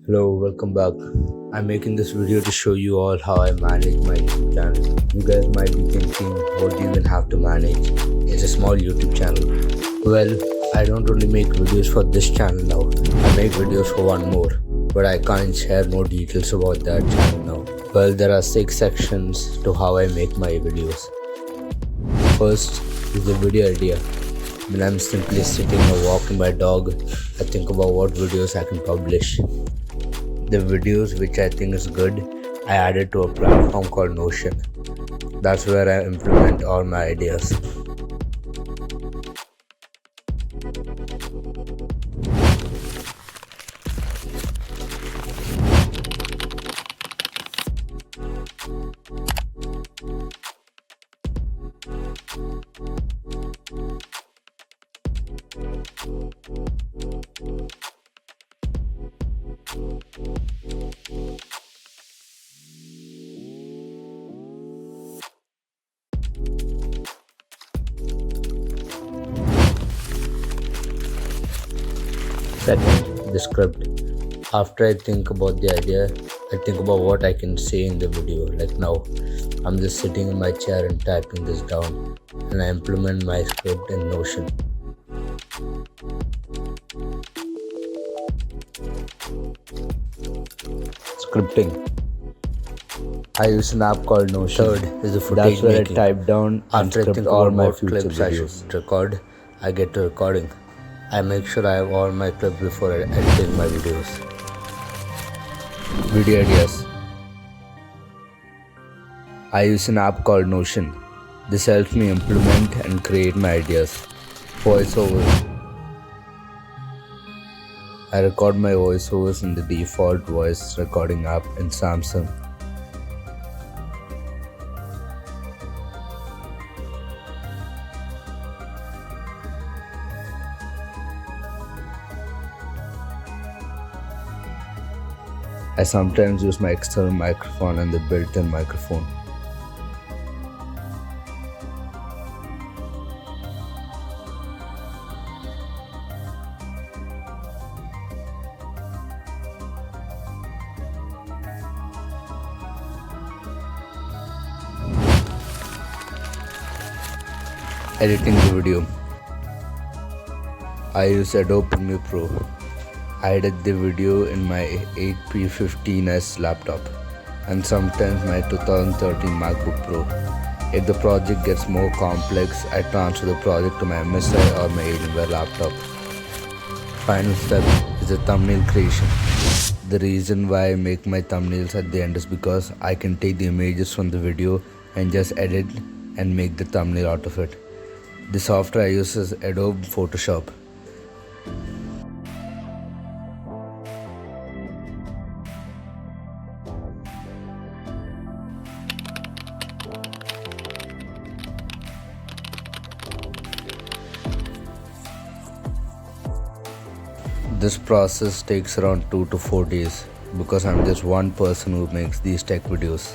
Hello, welcome back. I'm making this video to show you all how I manage my YouTube channel. You guys might be thinking, what do you even have to manage? It's a small YouTube channel. Well, I don't only make videos for this channel now. I make videos for one more, but I can't share more details about that channel now. Well, there are 6 sections to how I make my videos. First is the video idea. When I'm simply sitting or walking my dog, I think about what videos I can publish. The videos which I think is good, I add it to a platform called Notion. That's where I implement all my ideas. Second, the script. After I think about the idea, I think about what I can say in the video. Like now, I'm just sitting in my chair and typing this down, and I implement my script in Notion. Scripting. I use an app called Notion. Third is the footage That's where making. I type down and After I script think all about my what future clips I videos. should record, I get to recording. I make sure I have all my clips before editing my videos. Video ideas. I use an app called Notion. This helps me implement and create my ideas. Voiceover. I record my voiceovers in the default voice recording app in Samsung. I sometimes use my external microphone and the built-in microphone. Editing the video. I use Adobe Premiere Pro. I edit the video in my HP 15s laptop and sometimes my 2013 MacBook Pro. If the project gets more complex, I transfer the project to my MSI or my Alienware laptop. Final step is the thumbnail creation. The reason why I make my thumbnails at the end is because I can take the images from the video and just edit and make the thumbnail out of it. The software I use is Adobe Photoshop. This process takes around 2 to 4 days because I'm just one person who makes these tech videos.